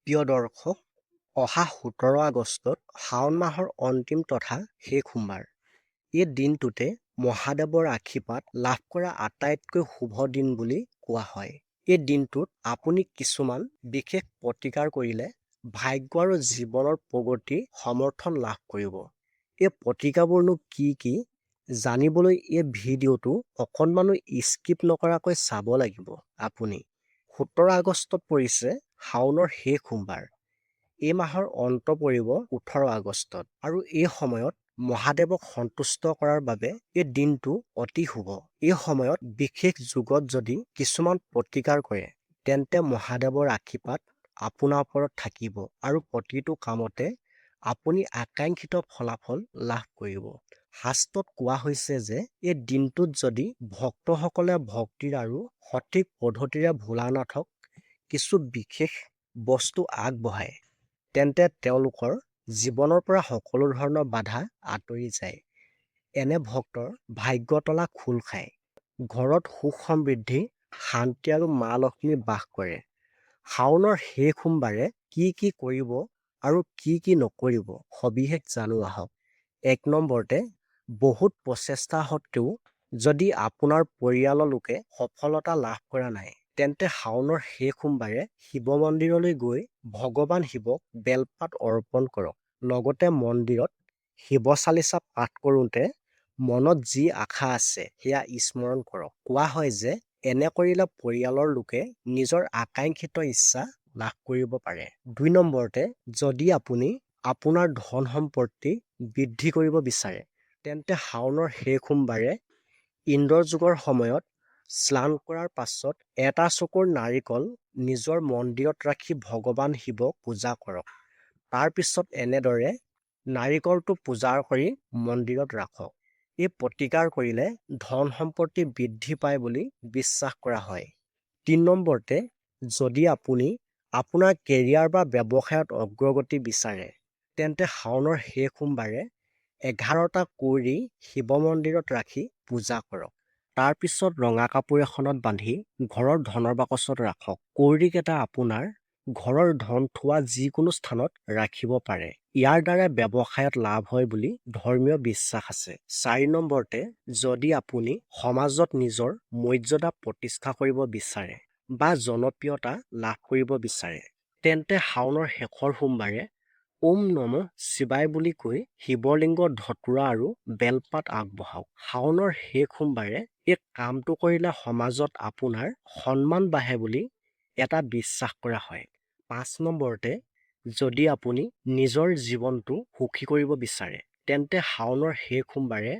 প্ৰিয় দৰ্শক, অহা ১৭ আগষ্টত শাওণ মাহৰ অন্তিম তথা শেষ সোমবাৰ। এই দিনটোতে মহাদেৱৰ আশীৰ্বাদ লাভ কৰা আটাইতকৈ শুভ দিন বুলি কোৱা হয়। এই দিনটোত আপুনি কিছুমান বিশেষ প্ৰতিকাৰ কৰিলে ভাগ্য আৰু জীৱনৰ প্ৰগতি সমৰ্থন লাভ কৰিব। এই প্ৰতিকাৰবোৰনো কি জানিবলৈ এই ভিডিঅ'টো অকণমানো স্কিপ নকৰাকৈ চাব লাগিব। আপুনি ১৭ আগষ্টত পৰিছে শাওণৰ শেষ সোমবাৰ। এই মাহৰ অন্ত পৰিব ১৮ আগষ্টত আৰু এই সময়ত মহাদেৱক সন্তুষ্ট কৰাৰ বাবে এই দিনটো অতি শুভ। এই সময়ত বিশেষ যুগত যদি কিছুমান প্ৰতিকাৰ কৰে তেন্তে মহাদেৱৰ আশীৰ্বাদ আপোনাৰ ওপৰত থাকিব আৰু প্ৰতিটো কামতে আপুনি আকাংক্ষিত ফলাফল লাভ কৰিব। শাস্ত্ৰত কোৱা হৈছে যে এই দিনটোত যদি ভক্তসকলে ভক্তিৰ আৰু সঠিক পদ্ধতিৰে ভোলানাথক কিছু বিশেষ বস্তু আগবঢ়ায় তেন্তে তেওঁলোকৰ জীৱনৰ পৰা সকলো ধৰণৰ বাধা আঁতৰি যায়। এনে ভক্তৰ ভাগ্য তলা খোল খায়। ঘৰত সুখ সমৃদ্ধি, শান্তি আৰু মা লক্ষ্মী বাস কৰে। শাওণৰ শেষ সোমবাৰে কি কৰিব আৰু কি নকৰিব সবিশেষ জানো আহক। ১ নম্বৰতে, বহুত প্ৰচেষ্টা সত্ত্বেও যদি আপোনাৰ পৰিয়ালৰ লোকে সফলতা লাভ কৰা নাই তেন্তে শাওণৰ শেষ সোমবাৰে শিৱ মন্দিৰলৈ গৈ ভগৱান শিৱক বেলপাত অৰ্পণ কৰক। লগতে মন্দিৰত শিৱ চালিচা পাঠ কৰোঁতে মনত যি আশা আছে সেয়া স্মৰণ কৰক। কোৱা হয় যে এনে কৰিলে পৰিয়ালৰ লোকে নিজৰ আকাংক্ষিত ইচ্ছা লাভ কৰিব পাৰে। ২ নম্বৰতে, যদি আপুনি আপোনাৰ ধন সম্পত্তি বৃদ্ধি কৰিব বিচাৰে তেন্তে শাওণৰ শেষ সোমবাৰে ইন্দ্ৰ যোগৰ সময়ত স্নান কৰাৰ পাছত এটা চকুৰ নাৰিকল নিজৰ মন্দিৰত ৰাখি ভগৱান শিৱক পূজা কৰক। তাৰ পিছত এনেদৰে নাৰিকলটো পূজা কৰি মন্দিৰত ৰাখক। এই প্ৰতিকাৰ কৰিলে ধন সম্পত্তি বৃদ্ধি পায় বুলি বিশ্বাস কৰা হয়। ৩ নম্বৰতে, যদি আপুনি আপোনাৰ কেৰিয়াৰ বা ব্যৱসায়ত অগ্ৰগতি বিচাৰে তেন্তে শাওণৰ শেষ সোমবাৰে ১১টা কউৰী শিৱ মন্দিৰত ৰাখি পূজা কৰক। তাৰ পিছত ৰঙা কাপোৰ এখনত বান্ধি ঘৰৰ ধনৰ বাকচত ৰাখক। কউৰীকেইটা আপোনাৰ ঘৰৰ ধন থোৱা যিকোনো স্থানত ৰাখিব পাৰে। ইয়াৰ দ্বাৰা ব্যৱসায়ত লাভ হয় বুলি ধৰ্মীয় বিশ্বাস আছে। ৪ নম্বৰতে, যদি আপুনি সমাজত নিজৰ মৰ্যাদা প্ৰতিষ্ঠা কৰিব বিচাৰে বা জনপ্ৰিয়তা লাভ কৰিব বিচাৰে তেন্তে শাওণৰ শেষৰ সোমবাৰে ওম নমঃ শিৱায় বুলি কৈ শিৱলিংগ ধতুৰা আৰু বেলপাত আগবঢ়াওক। শাওণৰ শেষ সোমবাৰে এই কামটো কৰিলে সমাজত আপোনাৰ সন্মান বাঢ়ে বুলি এটা বিশ্বাস কৰা হয়। ৫ নম্বৰতে, যদি আপুনি নিজৰ জীৱনটো সুখী কৰিব বিচাৰে তেন্তে শাওণৰ শেষ সোমবাৰে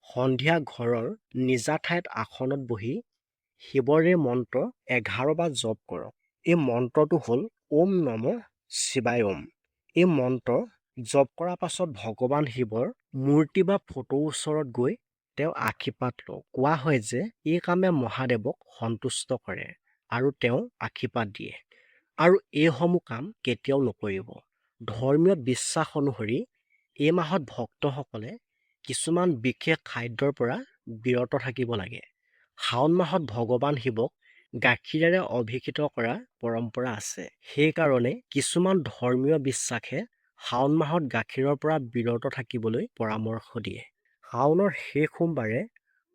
সন্ধিয়া ঘৰৰ নিজা ঠাইত আসনত বহি শিৱৰে মন্ত্ৰ ১১ বাৰ জপ কৰক। এই মন্ত্ৰটো হ'ল ওম নমঃ শিৱায় ওম। এই মন্ত্ৰ জপ কৰাৰ পাছত ভগৱান শিৱৰ মূৰ্তি বা ফটোৰ ওচৰত গৈ তেওঁ আশীৰ্বাদ লওক। কোৱা হয় যে এই কামে মহাদেৱক সন্তুষ্ট কৰে আৰু তেওঁ আশীৰ্বাদ দিয়ে। আৰু এইসমূহ কাম কেতিয়াও নকৰিব। ধৰ্মীয় বিশ্বাস অনুসৰি এই মাহত ভক্তসকলে কিছুমান বিশেষ খাদ্যৰ পৰা বিৰত থাকিব লাগে। শাওণ মাহত ভগৱান শিৱক গাখীৰেৰে অভিষেক কৰা পৰম্পৰা আছে। সেইকাৰণে কিছুমান ধৰ্মীয় বিশ্বাসে শাওণ মাহত গাখীৰৰ পৰা বিৰত থাকিবলৈ পৰামৰ্শ দিয়ে। শাওণৰ শেষ সোমবাৰে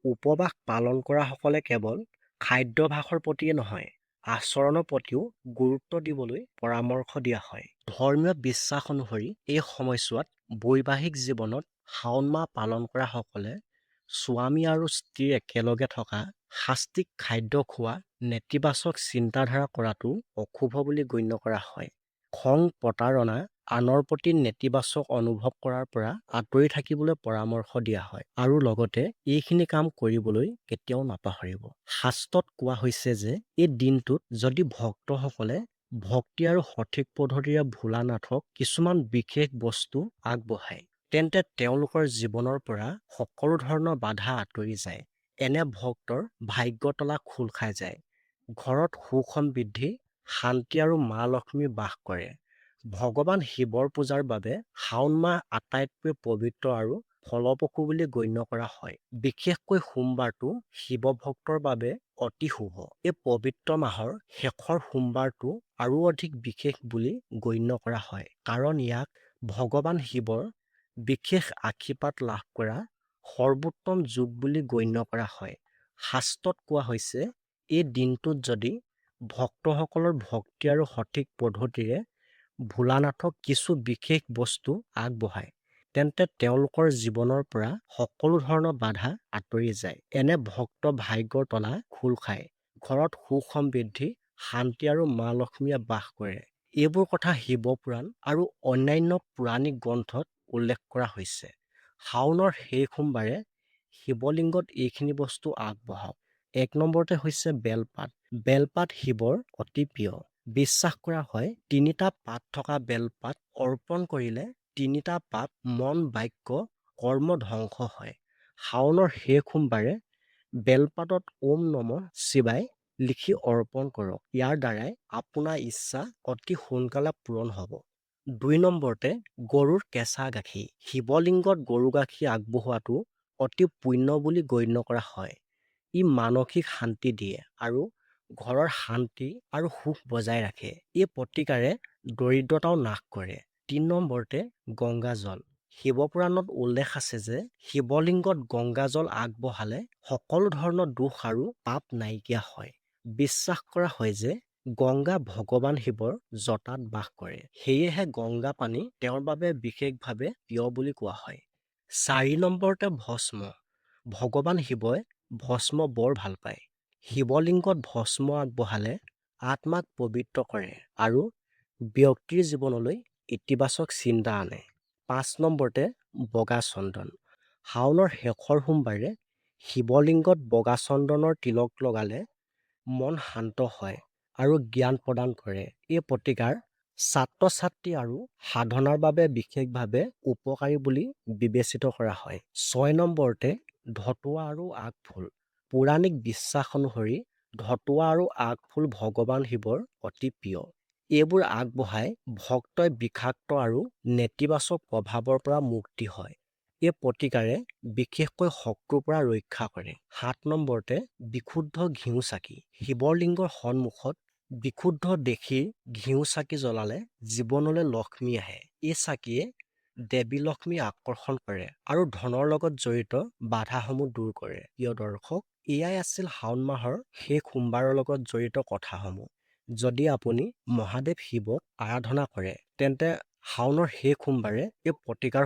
উপবাস পালন কৰাসকলে কেৱল খাদ্যাভ্যাসৰ প্ৰতিয়ে নহয়, আচৰণৰ প্ৰতিও গুৰুত্ব দিবলৈ পৰামৰ্শ দিয়া হয়। ধৰ্মীয় বিশ্বাস অনুসৰি এই সময়ছোৱাত বৈবাহিক জীৱনত শাওণ মাহ পালন কৰা সকলে স্বামী আৰু স্ত্ৰীৰ একেলগে থকা, সাত্বিক খাদ্য খোৱা, নেতিবাচক চিন্তাধাৰা কৰাটো অশুভ বুলি গণ্য কৰা হয়। খং, প্ৰতাৰণা, আনৰ প্ৰতি নেতিবাচক অনুভৱ কৰাৰ পৰা আঁতৰি থাকিবলৈ পৰামৰ্শ দিয়া হয় আৰু লগতে এইখিনি কাম কৰিবলৈ কেতিয়াও নাপাহৰিব। শাস্ত্ৰত কোৱা হৈছে যে এই দিনটোত যদি ভক্তসকলে ভক্তি আৰু সঠিক পদ্ধতিৰে ভোলানাথক কিছুমান বিশেষ বস্তু আগবঢ়ায় তেন্তে তেওঁলোকৰ জীৱনৰ পৰা সকলো ধৰণৰ বাধা আঁতৰি যায়। এনে ভক্তৰ ভাগ্য তলা খোল খাই যায়। ঘৰত সুখ সমৃদ্ধি, শান্তি আৰু মা লক্ষ্মী বাস কৰে। ভগৱান শিৱৰ পূজাৰ বাবে শাওণ মাহ আটাইতকৈ পবিত্ৰ আৰু ফলপ্ৰসূ বুলি গণ্য কৰা হয়। বিশেষকৈ সোমবাৰটো শিৱ ভক্তৰ বাবে অতি শুভ। এই পবিত্ৰ মাহৰ শেষৰ সোমবাৰটো আৰু অধিক বিশেষ বুলি গণ্য কৰা হয়, কাৰণ ইয়াক ভগৱান শিৱৰ বিশেষ আশীৰ্বাদ লাভ কৰা সৰ্বোত্তম যুগ বুলি গণ্য কৰা হয়। শাস্ত্ৰত কোৱা হৈছে, এই দিনটোত যদি ভক্তসকলৰ ভক্তি আৰু সঠিক পদ্ধতিৰে ভোলানাথক কিছু বিশেষ বস্তু আগবঢ়ায়, তেন্তে তেওঁলোকৰ জীৱনৰ পৰা সকলো ধৰণৰ বাধা আঁতৰি যায়। এনে ভক্ত ভাগ্যৰ তলা খোল খায়, ঘৰত সুখ সমৃদ্ধি, শান্তি আৰু মা লক্ষ্মীয়ে বাস কৰে। এইবোৰ কথা শিৱপুৰাণ আৰু অন্যান্য পৌৰাণিক গ্ৰন্থত উল্লেখ কৰা হৈছে। শাওনৰ সেই সোমবাৰে শিৱলিংগত এইখিনি বস্তু আগবঢ়াওক। 1 নম্বৰতে হৈছে বেলপাত। বেলপাত শিৱৰ অতি প্ৰিয়। বিশ্বাস কৰা হয়, 3টা পাত থকা বেলপাত অৰ্পণ কৰিলে 3টা পাপ, মন, বাক্য, কৰ্ম ধ্বংস হয়। শাওনৰ শেষ সোমবাৰে বেলপাতত ওম নমঃ শিৱায় লিখি অৰ্পণ কৰক। ইয়াৰ দ্বাৰাই আপোনাৰ ইচ্ছা অতি সোনকালে পূৰণ হ'ব। 2 নম্বৰতে গৰুৰ কেঁচা গাখীৰ। শিৱলিংগত গৰু গাখীৰ আগবঢ়োৱাটো অতি পুণ্য বুলি গণ্য কৰা হয়। ই মানসিক শান্তি দিয়ে আৰু ঘৰৰ শান্তি আৰু সুখ বজাই ৰাখে। এই প্ৰতিকাৰে দৰিদ্ৰতাও নাশ কৰে। 3 নম্বৰতে গংগাজল। শিৱপুৰাণত উল্লেখ আছে যে শিৱলিংগত গংগাজল আগবঢ়ালে সকলো ধৰণৰ দোষ আৰু পাপ নাইকিয়া হয়। বিশ্বাস কৰা হয় যে গংগা ভগৱান শিৱৰ জটাত বাস কৰে, সেয়েহে গংগা পানী তেওঁৰ বাবে বিশেষভাৱে প্ৰিয় বুলি কোৱা হয়। 4 নম্বৰতে ভস্ম। ভগৱান শিৱই ভস্ম বৰ ভাল পায়। শিৱলিংগত ভস্ম আগবঢ়ালে আত্মাক পবিত্ৰ কৰে আৰু ব্যক্তিৰ জীৱনলৈ ইতিবাচক চিন্তা আনে। 5 নম্বৰতে বগা চন্দন। শাওনৰ শেষৰ সোমবাৰে শিৱলিংগত বগা চন্দনৰ তিলক লগালে মন শান্ত হয় আৰু জ্ঞান প্ৰদান কৰে। এই প্ৰতিকাৰ ছাত্ৰ-ছাত্ৰী আৰু সাধনাৰ বাবে বিশেষভাৱে উপকাৰী বুলি বিবেচিত কৰা হয়। 6 নম্বৰতে ধতুৱা আৰু আগফুল। পৌৰাণিক বিশ্বাস অনুসৰি ধতুৱা আৰু আগফুল ভগৱান শিৱৰ অতি প্ৰিয়। এইবোৰ আগবঢ়াই ভক্তই বিষাক্ত আৰু নেতিবাচক প্ৰভাৱৰ পৰা মুক্তি হয়। এই প্ৰতিকাৰে বিশেষকৈ শত্ৰুৰ পৰা ৰক্ষা কৰে। 7 নম্বৰতে বিশুদ্ধ ঘিউ চাকি। শিৱলিংগৰ সন্মুখত বিশুদ্ধ দেশীৰ ঘিউ চাকি জ্বলালে জীৱনলৈ লক্ষ্মী আহে। এই চাকিয়ে দেৱী লক্ষ্মী আকৰ্ষণ কৰে আৰু ধনৰ লগত জড়িত বাধাসমূহ দূৰ কৰে। প্ৰিয় দৰ্শক, এয়াই আছিল শাওণ মাহৰ শেষ সোমবাৰৰ লগত জড়িত কথাসমূহ। যদি আপুনি মহাদেৱ শিৱক আৰাধনা কৰে, তেন্তে শাওনৰ শেষ সোমবাৰে এই প্ৰতিকাৰ